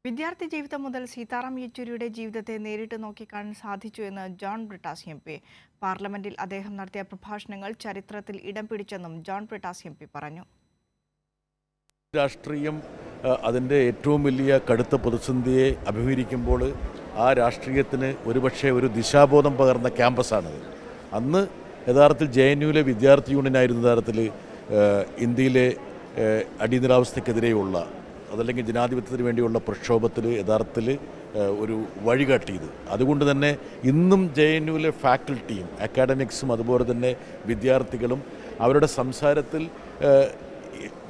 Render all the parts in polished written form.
വിദ്യാർത്ഥി ജീവിതം മുതൽ സീതാറാം യെച്ചൂരിയുടെ ജീവിതത്തെ നേരിട്ട് നോക്കിക്കാണാൻ സാധിച്ചു എന്ന് ജോൺ ബ്രിട്ടാസ് എം പി. പാർലമെന്റിൽ അദ്ദേഹം നടത്തിയ പ്രഭാഷണങ്ങൾ ചരിത്രത്തിൽ ഇടം പിടിച്ചെന്നും ജോൺ ബ്രിട്ടാസ് എം പി പറഞ്ഞു. രാഷ്ട്രീയം അതിൻ്റെ ഏറ്റവും വലിയ കടുത്ത പ്രതിസന്ധിയെ അഭിമുഖീകരിക്കുമ്പോൾ ആ രാഷ്ട്രീയത്തിന് ഒരുപക്ഷെ ഒരു ദിശാബോധം പകർന്ന ക്യാമ്പസാണത്. അന്ന് യഥാർത്ഥത്തിൽ JNUവിലെ വിദ്യാർത്ഥി യൂണിയനായിരുന്നു യഥാർത്ഥത്തിൽ ഇന്ത്യയിലെ അടിയന്തരാവസ്ഥക്കെതിരെയുള്ള അതല്ലെങ്കിൽ ജനാധിപത്യത്തിന് വേണ്ടിയുള്ള പ്രക്ഷോഭത്തിൽ യഥാർത്ഥത്തിൽ ഒരു വഴികാട്ടിയത്. അതുകൊണ്ട് തന്നെ ഇന്നും JNUവിലെ ഫാക്കൽറ്റിയും അക്കാഡമിക്സും അതുപോലെ തന്നെ വിദ്യാർത്ഥികളും അവരുടെ സംസാരത്തിൽ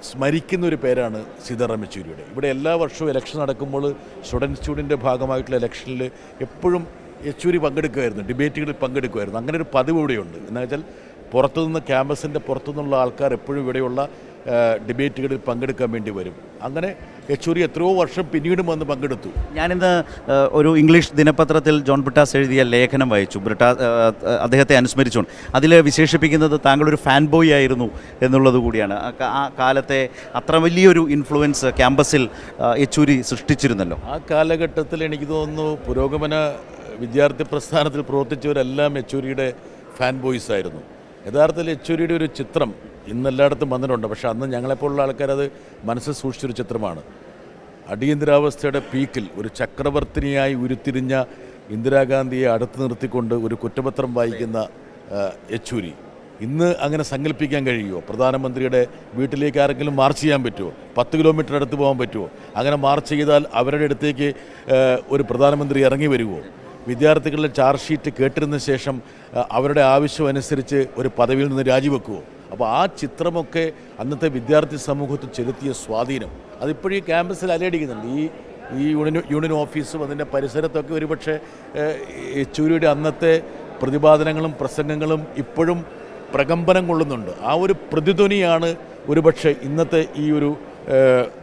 സ്മരിക്കുന്ന ഒരു പേരാണ് സീതാറാം യെച്ചൂരിയുടെ. ഇവിടെ എല്ലാ വർഷവും ഇലക്ഷൻ നടക്കുമ്പോൾ സ്റ്റുഡൻറ്റിൻ്റെ ഭാഗമായിട്ടുള്ള ഇലക്ഷനിൽ എപ്പോഴും യെച്ചൂരി പങ്കെടുക്കുമായിരുന്നു, ഡിബേറ്റുകളിൽ പങ്കെടുക്കുമായിരുന്നു. അങ്ങനെ ഒരു പതിവ് ഇവിടെയുണ്ട്. എന്ന് വെച്ചാൽ പുറത്തുനിന്ന് ക്യാമ്പസിൻ്റെ പുറത്തുനിന്നുള്ള ആൾക്കാർ എപ്പോഴും ഇവിടെയുള്ള ഡിബേറ്റുകളിൽ പങ്കെടുക്കാൻ വേണ്ടി വരും. അങ്ങനെ യെച്ചൂരി എത്രയോ വർഷം പിന്നീടും വന്ന് പങ്കെടുത്തു. ഞാനിന്ന് ഒരു ഇംഗ്ലീഷ് ദിനപത്രത്തിൽ ജോൺ ബ്രിട്ടാസ് എഴുതിയ ലേഖനം വായിച്ചു. അദ്ദേഹത്തെ അനുസ്മരിച്ചുകൊണ്ട് അതിൽ വിശേഷിപ്പിക്കുന്നത് താങ്കളൊരു ഫാൻ ബോയ് ആയിരുന്നു എന്നുള്ളത് കൂടിയാണ്. ആ കാലത്തെ അത്ര വലിയൊരു ഇൻഫ്ലുവൻസ് ക്യാമ്പസിൽ യെച്ചൂരി സൃഷ്ടിച്ചിരുന്നല്ലോ. ആ കാലഘട്ടത്തിൽ എനിക്ക് തോന്നുന്നു പുരോഗമന വിദ്യാർത്ഥി പ്രസ്ഥാനത്തിൽ പ്രവർത്തിച്ചവരെല്ലാം യെച്ചൂരിയുടെ ഫാൻ ബോയ്സ് ആയിരുന്നു. യഥാർത്ഥത്തിൽ യെച്ചൂരിയുടെ ഒരു ചിത്രം ഇന്നെല്ലായിടത്തും വന്നിട്ടുണ്ട്. പക്ഷേ അന്ന് ഞങ്ങളെപ്പോലുള്ള ആൾക്കാരത് മനസ്സിൽ സൂക്ഷിച്ചൊരു ചിത്രമാണ്. അടിയന്തരാവസ്ഥയുടെ പീക്കിൽ ഒരു ചക്രവർത്തിനിയായി ഉരുത്തിരിഞ്ഞ ഇന്ദിരാഗാന്ധിയെ അടുത്ത് നിർത്തിക്കൊണ്ട് ഒരു കുറ്റപത്രം വായിക്കുന്ന യെച്ചൂരി ഇന്ന് അങ്ങനെ സങ്കല്പിക്കാൻ കഴിയുമോ? പ്രധാനമന്ത്രിയുടെ വീട്ടിലേക്ക് ആരെങ്കിലും മാർച്ച് ചെയ്യാൻ പറ്റുമോ? 10 കിലോമീറ്റർ അടുത്ത് പോകാൻ പറ്റുമോ? അങ്ങനെ മാർച്ച് ചെയ്താൽ അവരുടെ അടുത്തേക്ക് ഒരു പ്രധാനമന്ത്രി ഇറങ്ങി വരുമോ? വിദ്യാർത്ഥികളുടെ ചാർജ് ഷീറ്റ് കേട്ടിരുന്ന ശേഷം അവരുടെ ആവശ്യമനുസരിച്ച് ഒരു പദവിയിൽ നിന്ന് രാജിവെക്കുമോ? അപ്പോൾ ആ ചിത്രമൊക്കെ അന്നത്തെ വിദ്യാർത്ഥി സമൂഹത്തിൽ ചെലുത്തിയ സ്വാധീനം അതിപ്പോഴും ഈ ക്യാമ്പസിൽ അലയടിക്കുന്നുണ്ട്. ഈ യൂണിയൻ ഓഫീസും അതിൻ്റെ പരിസരത്തൊക്കെ ഒരുപക്ഷെ യെച്ചൂരിയുടെ അന്നത്തെ പ്രതിപാദനങ്ങളും പ്രസംഗങ്ങളും ഇപ്പോഴും പ്രകമ്പനം കൊള്ളുന്നുണ്ട്. ആ ഒരു പ്രതിധ്വനിയാണ് ഒരുപക്ഷെ ഇന്നത്തെ ഈ ഒരു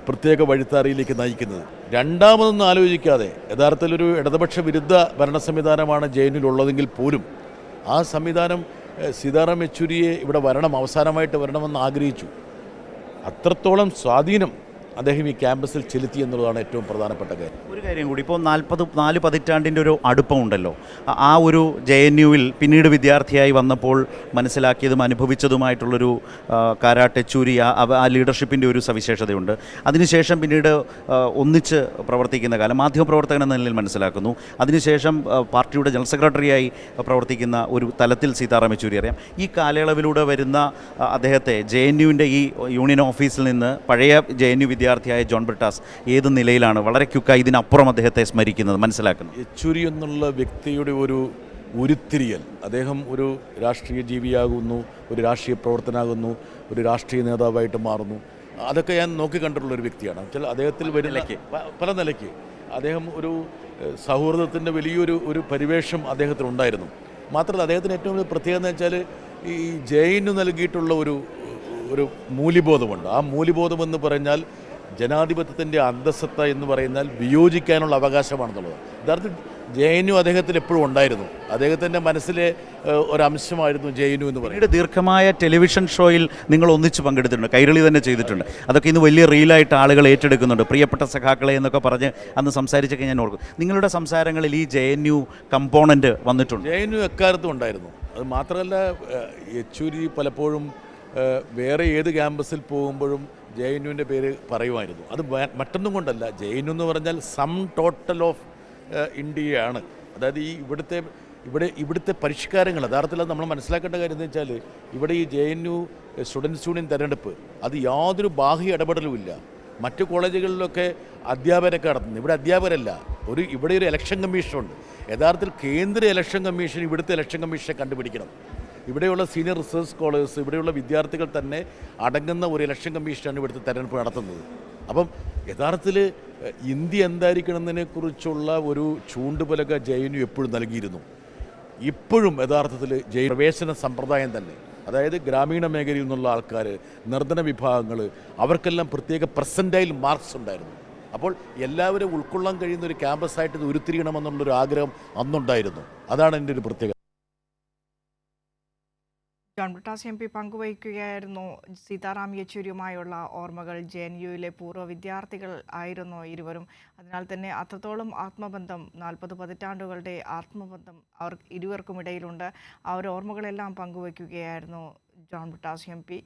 പ്രത്യേക വഴിത്താറിയിലേക്ക് നയിക്കുന്നത്. രണ്ടാമതൊന്നും ആലോചിക്കാതെ യഥാർത്ഥത്തിലൊരു ഇടതുപക്ഷ വിരുദ്ധ ഭരണ സംവിധാനമാണ് JNUവിലുള്ളതെങ്കിൽ പോലും ആ സംവിധാനം സീതാറാം യെച്ചൂരിയെ ഇവിടെ വരണം, അവസാനമായിട്ട് വരണമെന്ന് ആഗ്രഹിച്ചു. അത്രത്തോളം സ്വാധീനം അദ്ദേഹം ഈ ക്യാമ്പസിൽ ചെലുത്തി എന്നുള്ളതാണ് ഏറ്റവും പ്രധാനപ്പെട്ട കാര്യം. ഒരു കാര്യം കൂടി, ഇപ്പോൾ 4 പതിറ്റാണ്ടിൻ്റെ ഒരു അടുപ്പമുണ്ടല്ലോ. ആ ഒരു JNUവിൽ പിന്നീട് വിദ്യാർത്ഥിയായി വന്നപ്പോൾ മനസ്സിലാക്കിയതും അനുഭവിച്ചതുമായിട്ടുള്ളൊരു കാരാട്ട് യെച്ചൂരി ആ ലീഡർഷിപ്പിൻ്റെ ഒരു സവിശേഷതയുണ്ട്. അതിനുശേഷം പിന്നീട് ഒന്നിച്ച് പ്രവർത്തിക്കുന്ന കാലം മാധ്യമപ്രവർത്തകൻ എന്ന നിലയിൽ മനസ്സിലാക്കുന്നു. അതിനുശേഷം പാർട്ടിയുടെ ജനറൽ സെക്രട്ടറിയായി പ്രവർത്തിക്കുന്ന ഒരു തലത്തിൽ സീതാറാം യെച്ചൂരി അറിയാം. ഈ കാലയളവിലൂടെ വരുന്ന അദ്ദേഹത്തെ JNUവിൻ്റെ ഈ യൂണിയൻ ഓഫീസിൽ നിന്ന് പഴയ JNU വിദ്യാർത്ഥിയായ ജോൺ ബ്രിട്ടാസ് ഏത് നിലയിലാണ് വളരെ ക്യുക്കായി ഇതിനപ്പുറം അദ്ദേഹത്തെ സ്മരിക്കുന്നത്, മനസ്സിലാക്കുന്നത്? യെച്ചൂരി എന്നുള്ള വ്യക്തിയുടെ ഒരു ഉരുത്തിരിയൽ, അദ്ദേഹം ഒരു രാഷ്ട്രീയ ജീവിയാകുന്നു, ഒരു രാഷ്ട്രീയ പ്രവർത്തനാകുന്നു, ഒരു രാഷ്ട്രീയ നേതാവായിട്ട് മാറുന്നു. അതൊക്കെ ഞാൻ നോക്കിക്കണ്ടിട്ടുള്ളൊരു വ്യക്തിയാണ്. വെച്ചാൽ അദ്ദേഹത്തിൽ വരുന്ന പല നിലയ്ക്ക് അദ്ദേഹം ഒരു സൗഹൃദത്തിൻ്റെ വലിയൊരു പരിവേഷം അദ്ദേഹത്തിനുണ്ടായിരുന്നു. മാത്രമല്ല അദ്ദേഹത്തിന് ഏറ്റവും വലിയ പ്രത്യേകത എന്ന് വെച്ചാൽ ഈ JNU നൽകിയിട്ടുള്ള ഒരു മൂല്യബോധമുണ്ട്. ആ മൂല്യബോധം എന്ന് പറഞ്ഞാൽ ജനാധിപത്യത്തിൻ്റെ അന്തസ്സത്ത എന്ന് പറയുന്നാൽ വിയോജിക്കാനുള്ള അവകാശമാണെന്നുള്ളത്. യഥാർത്ഥത്തിൽ JNU അദ്ദേഹത്തിന് എപ്പോഴും ഉണ്ടായിരുന്നു. അദ്ദേഹത്തിൻ്റെ മനസ്സിലെ ഒരംശമായിരുന്നു JNU എന്ന് പറയുന്നത്. ദീർഘമായ ടെലിവിഷൻ ഷോയിൽ നിങ്ങൾ ഒന്നിച്ച് പങ്കെടുത്തിട്ടുണ്ട്, കൈരളി തന്നെ ചെയ്തിട്ടുണ്ട്. അതൊക്കെ ഇന്ന് വലിയ റീലായിട്ട് ആളുകൾ ഏറ്റെടുക്കുന്നുണ്ട്. പ്രിയപ്പെട്ട സഖാക്കളെ എന്നൊക്കെ പറഞ്ഞ് അന്ന് സംസാരിച്ചൊക്കെ ഞാൻ ഓർക്കും. നിങ്ങളുടെ സംസാരങ്ങളിൽ ഈ JNU കമ്പോണൻ്റ് വന്നിട്ടുണ്ട്? JNU എക്കാലത്തും ഉണ്ടായിരുന്നു. അത് മാത്രമല്ല യെച്ചൂരി പലപ്പോഴും വേറെ ഏത് ക്യാമ്പസിൽ പോകുമ്പോഴും JNUവിൻ്റെ പേര് പറയുമായിരുന്നു. അത് മറ്റൊന്നും കൊണ്ടല്ല, JNU എന്ന് പറഞ്ഞാൽ സം ടോട്ടൽ ഓഫ് ഇന്ത്യയാണ്. അതായത് ഇവിടുത്തെ പരിഷ്കാരങ്ങൾ യഥാർത്ഥത്തിൽ നമ്മൾ മനസ്സിലാക്കേണ്ട കാര്യം എന്ന് വെച്ചാൽ ഇവിടെ ഈ JNU സ്റ്റുഡൻസ് യൂണിയൻ തെരഞ്ഞെടുപ്പ് അത് യാതൊരു ബാഹ്യ ഇടപെടലുമില്ല. മറ്റു കോളേജുകളിലൊക്കെ അധ്യാപകരൊക്കെ നടത്തുന്നു. ഇവിടെ അധ്യാപകരല്ല, ഇവിടെ ഒരു ഇലക്ഷൻ കമ്മീഷനുണ്ട്. യഥാർത്ഥത്തിൽ കേന്ദ്ര ഇലക്ഷൻ കമ്മീഷൻ ഇവിടുത്തെ ഇലക്ഷൻ കമ്മീഷനെ കണ്ടുപിടിക്കണം. ഇവിടെയുള്ള സീനിയർ റിസർച്ച് സ്കോളേഴ്സ്, ഇവിടെയുള്ള വിദ്യാർത്ഥികൾ തന്നെ അടങ്ങുന്ന ഒരു ഇലക്ഷൻ കമ്മീഷനാണ് ഇവിടുത്തെ തെരഞ്ഞെടുപ്പ് നടത്തുന്നത്. അപ്പം യഥാർത്ഥത്തിൽ ഇന്ത്യ എന്തായിരിക്കണമെന്നതിനെക്കുറിച്ചുള്ള ഒരു ചൂണ്ടുപലക JNU എപ്പോഴും നൽകിയിരുന്നു. ഇപ്പോഴും യഥാർത്ഥത്തിൽ പ്രവേശന സമ്പ്രദായം തന്നെ, അതായത് ഗ്രാമീണ മേഖലയിൽ നിന്നുള്ള ആൾക്കാർ, നിർധന വിഭാഗങ്ങൾ, അവർക്കെല്ലാം പ്രത്യേക പെർസെൻറ്റൈൽ മാർക്സ് ഉണ്ടായിരുന്നു. അപ്പോൾ എല്ലാവരും ഉൾക്കൊള്ളാൻ കഴിയുന്ന ഒരു ക്യാമ്പസായിട്ട് ഇത് ഉരുത്തിരിയണമെന്നുള്ളൊരു ആഗ്രഹം അന്നുണ്ടായിരുന്നു. അതാണ് എൻ്റെ ഒരു പ്രത്യേകത. ജോൺ ബ്രിട്ടാസ് എം പി പങ്കുവയ്ക്കുകയായിരുന്നു സീതാറാം യെച്ചൂരിയുമായുള്ള ഓർമ്മകൾ. JNUവിലെ പൂർവ്വ വിദ്യാർത്ഥികൾ ആയിരുന്നു ഇരുവരും. അതിനാൽ തന്നെ അത്രത്തോളം ആത്മബന്ധം, 40 പതിറ്റാണ്ടുകളുടെ ആത്മബന്ധം അവർ ഇരുവർക്കുമിടയിലുണ്ട്. ആ ഒരു ഓർമ്മകളെല്ലാം പങ്കുവയ്ക്കുകയായിരുന്നു ജോൺ ബ്രിട്ടാസ് എം പി.